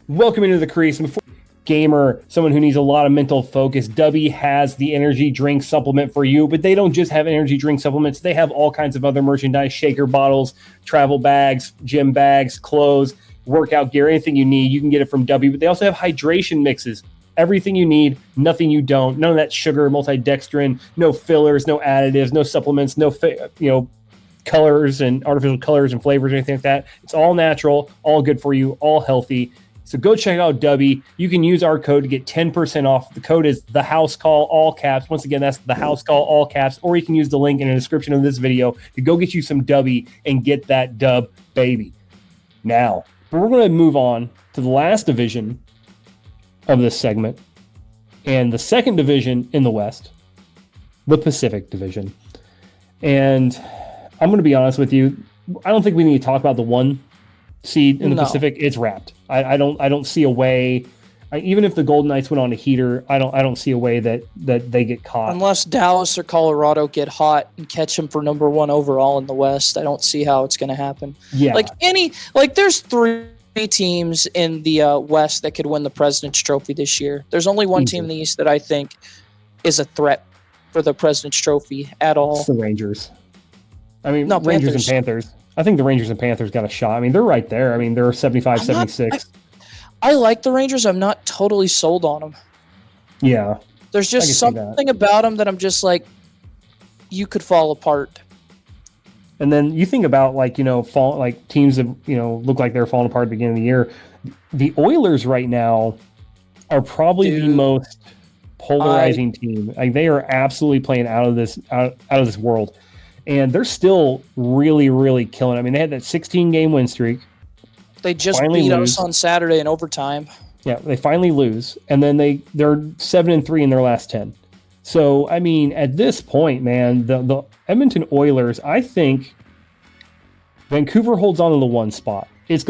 Welcome into the crease. Before gamer, someone who needs a lot of mental focus, Dubby has the energy drink supplement for you, but they don't just have energy drink supplements. They have all kinds of other merchandise, shaker bottles, travel bags, gym bags, clothes, workout gear, anything you need. You can get it from Dubby, but they also have hydration mixes. Everything you need, nothing you don't. None of that sugar, multidextrin, no fillers, no additives, no supplements, no colors and artificial colors and flavors or anything like that. It's all natural, all good for you, all healthy. So go check out Dubby. You can use our code to get 10% off. The code is the house call, all caps. Once again, that's the house call, all caps. Or you can use the link in the description of this video to go get you some Dubby and get that dub, baby. Now, we're going to move on to the last division of this segment, and the second division in the West, the Pacific Division. And I'm going to be honest with you, I don't think we need to talk about the one seed in the Pacific. It's wrapped. I don't see a way. Even if the Golden Knights went on a heater, I don't see a way that they get caught. Unless Dallas or Colorado get hot and catch them for number one overall in the West, I don't see how it's going to happen. Yeah, there's three teams in the West that could win the President's Trophy this year. There's only one team in the East that I think is a threat for the President's Trophy at all. It's the Rangers. I mean, no, Rangers and Panthers. I think the Rangers and Panthers got a shot. I mean, they're right there. I mean, they're 75, 76. I like the Rangers. I'm not totally sold on them. Yeah. There's just something about them that I'm just like, you could fall apart. And then you think about teams that, look like they're falling apart at the beginning of the year. The Oilers right now are probably the most polarizing team. Like, they are absolutely playing out of this world. And they're still really, really killing. I mean, they had that 16-game win streak. They just beat us on Saturday in overtime. Yeah, they finally lose. And then they're 7-3 in their last 10. So, I mean, at this point, man, the Edmonton Oilers, I think Vancouver holds on to the one spot. I think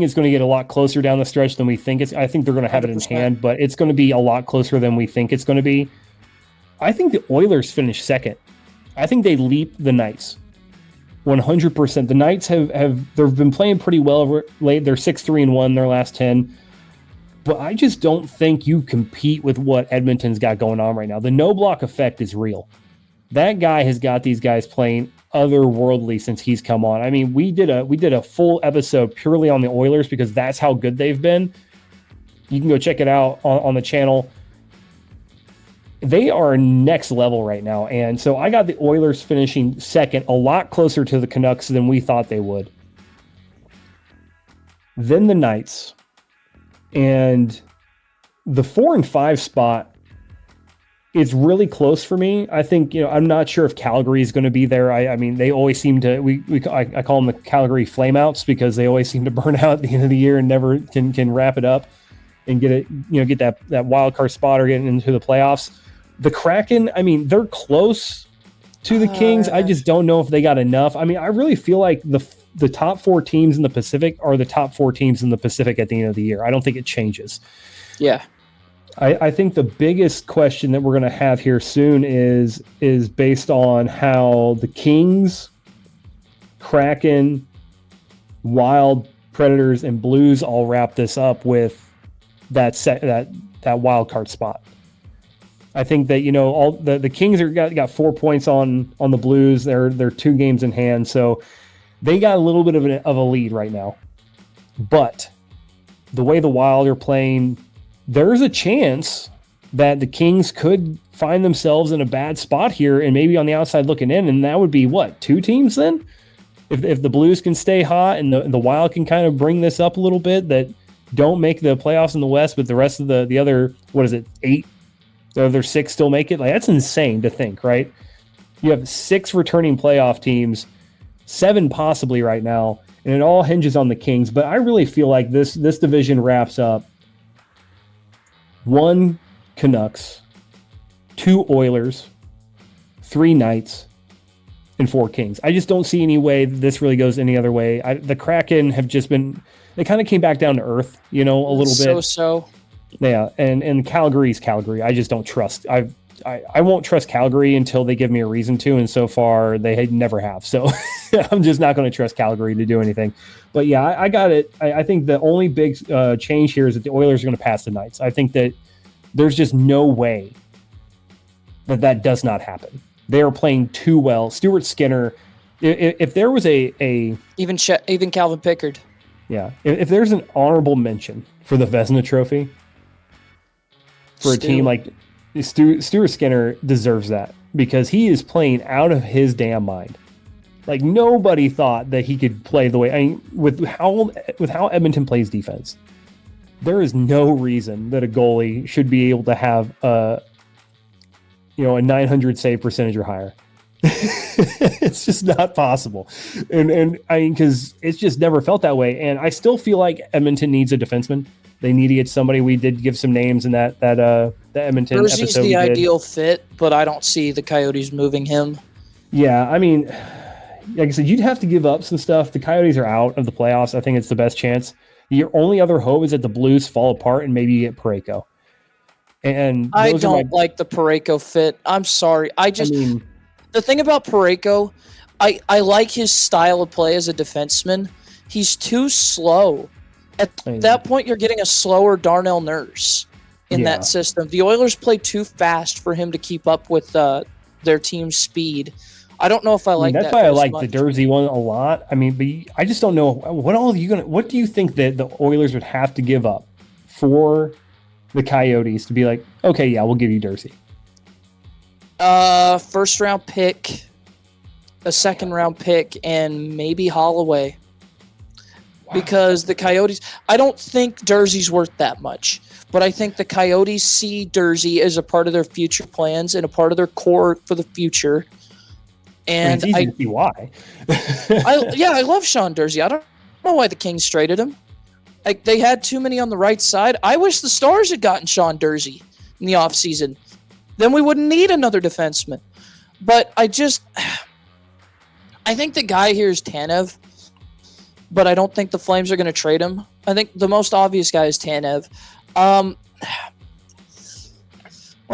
it's going to get a lot closer down the stretch than we think. I think they're going to have 100%. It in hand, but it's going to be a lot closer than we think it's going to be. I think the Oilers finish second. I think they leap the Knights 100%. The Knights they've been playing pretty well late. They're 6-3-1 in their last 10. But I just don't think you compete with what Edmonton's got going on right now. The no-block effect is real. That guy has got these guys playing otherworldly since he's come on. I mean, we did a full episode purely on the Oilers because that's how good they've been. You can go check it out on the channel. They are next level right now. And so I got the Oilers finishing second, a lot closer to the Canucks than we thought they would. Then the Knights. And the 4 and 5 spot is really close for me. I think, I'm not sure if Calgary is going to be there. I mean, they always seem to, I call them the Calgary flameouts because they always seem to burn out at the end of the year and never can wrap it up and get that wild card spot or get into the playoffs. The Kraken, I mean, they're close to the Kings. I just don't know if they got enough. I mean, I really feel like the top 4 teams in the Pacific are the top 4 teams in the Pacific at the end of the year. I don't think it changes. Yeah. I think the biggest question that we're going to have here soon is based on how the Kings, Kraken, Wild, Predators, and Blues all wrap this up with that wild card spot. I think that all the Kings got 4 points on the Blues. They're 2 games in hand, so they got a little bit of a lead right now. But the way the Wild are playing, there's a chance that the Kings could find themselves in a bad spot here and maybe on the outside looking in, and that would be what, 2 teams then? If the Blues can stay hot and the Wild can kind of bring this up a little bit, that don't make the playoffs in the West, but the rest of the other 8? The other 6 still make it. Like, that's insane to think, right? You have 6 returning playoff teams, 7 possibly right now, and it all hinges on the Kings. But I really feel like this division wraps up 1 Canucks, 2 Oilers, 3 Knights, and 4 Kings. I just don't see any way this really goes any other way. The Kraken have just been, they kind of came back down to earth, a little bit. So. Yeah, and Calgary's Calgary. I just don't trust. I won't trust Calgary until they give me a reason to, and so far they never have. So I'm just not going to trust Calgary to do anything. But yeah, I got it. I think the only big change here is that the Oilers are going to pass the Knights. I think that there's just no way that does not happen. They are playing too well. Stuart Skinner, if there was even Calvin Pickard. Yeah, if there's an honorable mention for the Vezina Trophy for a team like Stuart Skinner deserves that because he is playing out of his damn mind. Like nobody thought that he could play the way. I mean, with how Edmonton plays defense, there is no reason that a goalie should be able to have a 900 save percentage or higher. It's just not possible, and I mean because it's just never felt that way. And I still feel like Edmonton needs a defenseman. They need to get somebody. We did give some names in that the Edmonton Jersey's episode. The ideal fit, but I don't see the Coyotes moving him. Yeah, I mean, like I said, you'd have to give up some stuff. The Coyotes are out of the playoffs. I think it's the best chance. Your only other hope is that the Blues fall apart and maybe you get Parayko. And I don't like the Parayko fit. I'm sorry. The thing about Parayko, I like his style of play as a defenseman. He's too slow. At that point, you're getting a slower Darnell Nurse in that system. The Oilers play too fast for him to keep up with their team's speed. I don't know if I like that. That's why I like the Jersey one a lot. I mean, but I just don't know what do you think that the Oilers would have to give up for the Coyotes to be like, okay, yeah, we'll give you Jersey. First round pick, a second round pick, and maybe Holloway. Wow. Because the Coyotes, I don't think Jersey's worth that much, but I think the Coyotes see Jersey as a part of their future plans and a part of their core for the future. And it's easy to see why. I love Sean Jersey. I don't know why the Kings traded him. Like they had too many on the right side. I wish the Stars had gotten Sean Jersey in the offseason. Then we wouldn't need another defenseman. But I think the guy here is Tanev, but I don't think the Flames are going to trade him. I think the most obvious guy is Tanev. Let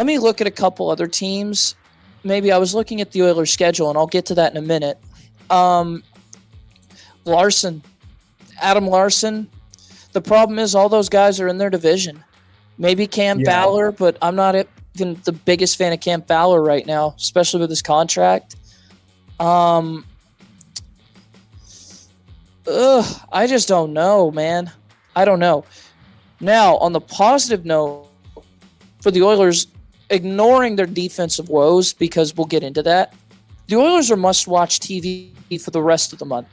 me look at a couple other teams. Maybe I was looking at the Oilers' schedule, and I'll get to that in a minute. Larson, Adam Larson. The problem is all those guys are in their division. Maybe Cam Fowler, but I'm not even the biggest fan of Cam Fowler right now, especially with his contract. I just don't know, man. I don't know. Now, on the positive note, for the Oilers, ignoring their defensive woes, because we'll get into that, the Oilers are must-watch TV for the rest of the month.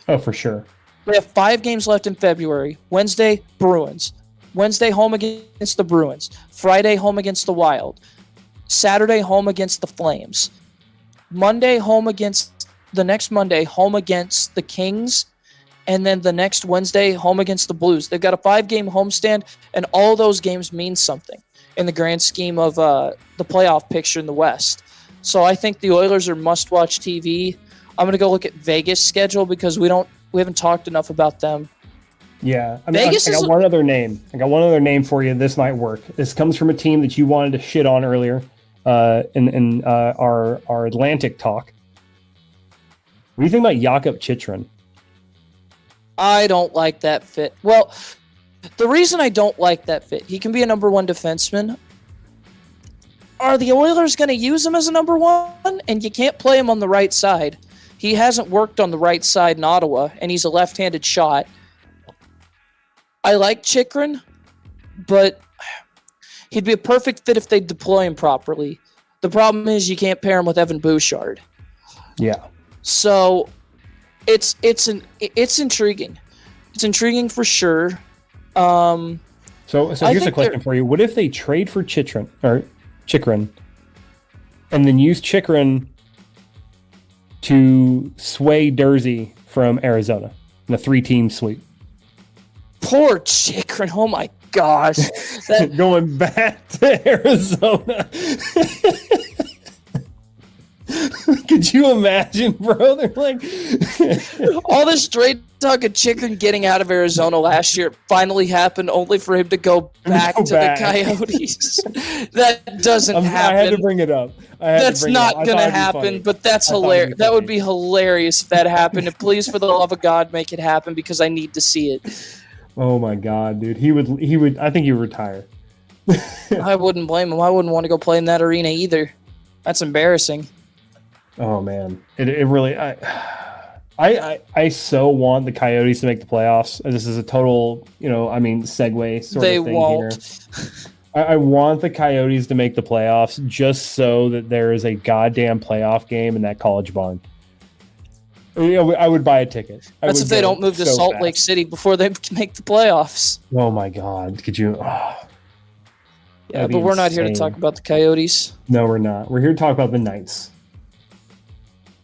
Oh, for sure. They have 5 games left in February. Wednesday, Bruins. Wednesday, home against the Bruins. Friday, home against the Wild. Saturday, home against the Flames. Monday, home against the Kings. And then the next Wednesday, home against the Blues. They've got a 5-game homestand, and all those games mean something in the grand scheme of the playoff picture in the West. So I think the Oilers are must-watch TV. I'm going to go look at Vegas' schedule because we haven't talked enough about them. Yeah, I got one other name. I got one other name for you. This might work. This comes from a team that you wanted to shit on earlier in our Atlantic talk. What do you think about Jakob Chychrun? I don't like that fit. Well, the reason I don't like that fit, he can be a number 1 defenseman. Are the Oilers going to use him as a number 1? And you can't play him on the right side. He hasn't worked on the right side in Ottawa, and he's a left-handed shot. I like Chychrun, but he'd be a perfect fit if they deploy him properly. The problem is you can't pair him with Evan Bouchard. Yeah. So it's intriguing. It's intriguing for sure. So here's a question for you. What if they trade for Chychrun and then use Chychrun to sway Jersey from Arizona in a 3-team sweep? Poor Chychrun. Oh my gosh. Going back to Arizona. Could you imagine, bro? They're like all this straight talk of Chicken getting out of Arizona last year finally happened, only for him to go back to the Coyotes. That doesn't happen. I had to bring it up. That's not going to happen, but that's hilarious. That would be hilarious if that happened. And please, for the love of God, make it happen because I need to see it. Oh my God, dude. He would. I think he would retire. I wouldn't blame him. I wouldn't want to go play in that arena either. That's embarrassing. Oh man, it really. I so want the Coyotes to make the playoffs. This is a total, segue sort of thing won't. Here. I want the Coyotes to make the playoffs just so that there is a goddamn playoff game in that College Barn. I would buy a ticket. That's if they don't move to Salt Lake City before they make the playoffs. Oh my God, could you? Yeah, but we're not here to talk about the Coyotes. No, we're not. We're here to talk about the Knights.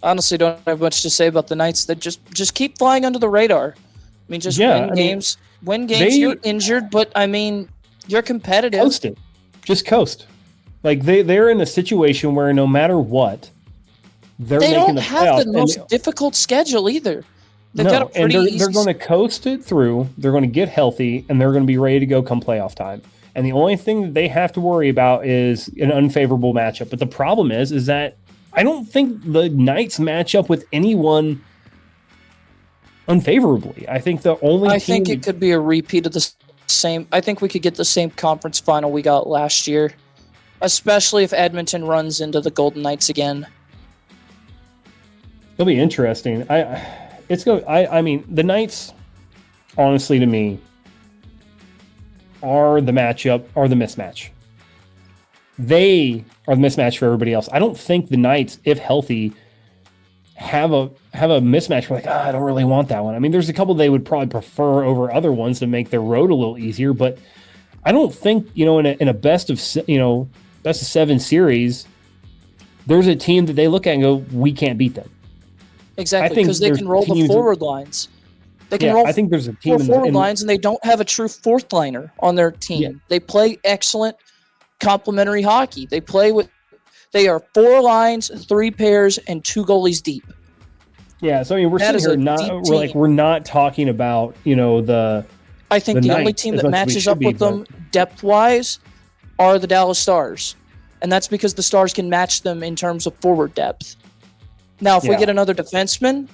Honestly, don't have much to say about the Knights. That just keep flying under the radar. I mean, win games. Win games. You're injured, but I mean, you're competitive. Coast it. Just coast. Like they're in a situation where no matter what, they making the playoffs. They don't have the most difficult schedule either. They've got a pretty easy. They're going to coast it through. They're going to get healthy, and they're going to be ready to go come playoff time. And the only thing that they have to worry about is an unfavorable matchup. But the problem is that I don't think the Knights match up with anyone unfavorably. I think the only I think it could be a repeat of the same. I think we could get the same conference final we got last year, especially if Edmonton runs into the Golden Knights again. It'll be interesting. I mean, the Knights, honestly, to me, are the mismatch. They are the mismatch for everybody else. I don't think the Knights, if healthy, have a mismatch. We're like, I don't really want that one. I mean, there's a couple they would probably prefer over other ones to make their road a little easier, but I don't think, in a best of 7 series, there's a team that they look at and go, we can't beat them. Exactly, because they can roll the forward lines. They can roll. I think there's a team forward lines, and they don't have a true fourth liner on their team. Yeah. They play excellent complementary hockey. They are 4 lines, 3 pairs, and 2 goalies deep. Yeah, so I mean, we're sitting here we're not talking about the. I think the only team that matches up with them depth wise are the Dallas Stars, and that's because the Stars can match them in terms of forward depth. Now, if we get another defenseman,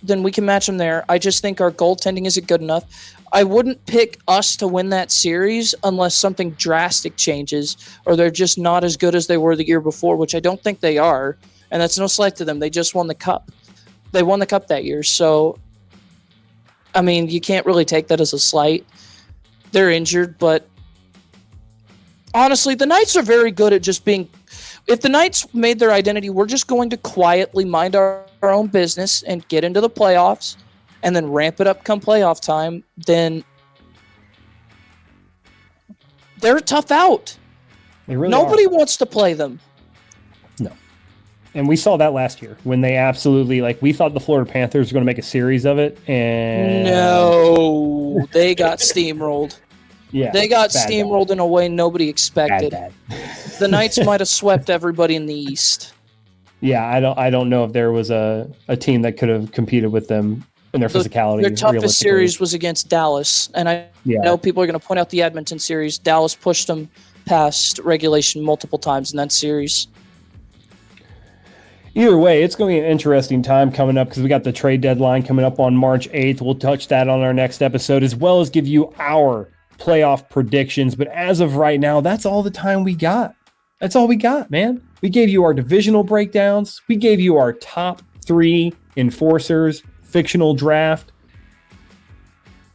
then we can match them there. I just think our goaltending isn't good enough. I wouldn't pick us to win that series unless something drastic changes or they're just not as good as they were the year before, which I don't think they are. And that's no slight to them. They just won the Cup. They won the Cup that year. So, I mean, you can't really take that as a slight. They're injured, but honestly, the Knights are very good at just being... If the Knights made their identity, we're just going to quietly mind our own business and get into the playoffs and then ramp it up come playoff time, then they're a tough out. They really Nobody wants to play them. No. And we saw that last year when they absolutely, we thought the Florida Panthers were going to make a series of it, and... No, they got steamrolled. Yeah, they got steamrolled in a way nobody expected. Bad. The Knights might have swept everybody in the East. Yeah, I don't know if there was a team that could have competed with them in their physicality. Their toughest series was against Dallas, and I know people are going to point out the Edmonton series. Dallas pushed them past regulation multiple times in that series. Either way, it's going to be an interesting time coming up because we got the trade deadline coming up on March 8th. We'll touch that on our next episode, as well as give you our playoff predictions. But as of right now, that's all the time we got. That's all we got, man. We gave you our divisional breakdowns. We gave you our top 3 enforcers, fictional draft,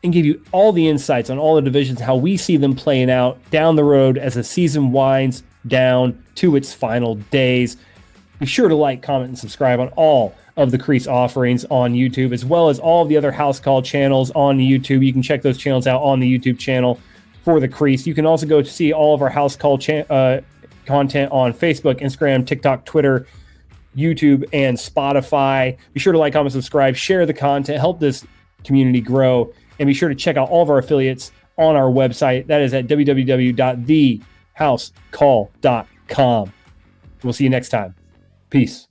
and give you all the insights on all the divisions, how we see them playing out down the road as the season winds down to its final days. Be sure to like, comment, and subscribe on all of the Crease offerings on YouTube, as well as all of the other House Call channels on YouTube. You can check those channels out on the YouTube channel for the Crease. You can also go to see all of our House Call content on Facebook, Instagram, TikTok, Twitter, YouTube, and Spotify. Be sure to like, comment, subscribe, share the content, help this community grow, and be sure to check out all of our affiliates on our website. That is at www.thehousecall.com. We'll see you next time. Peace.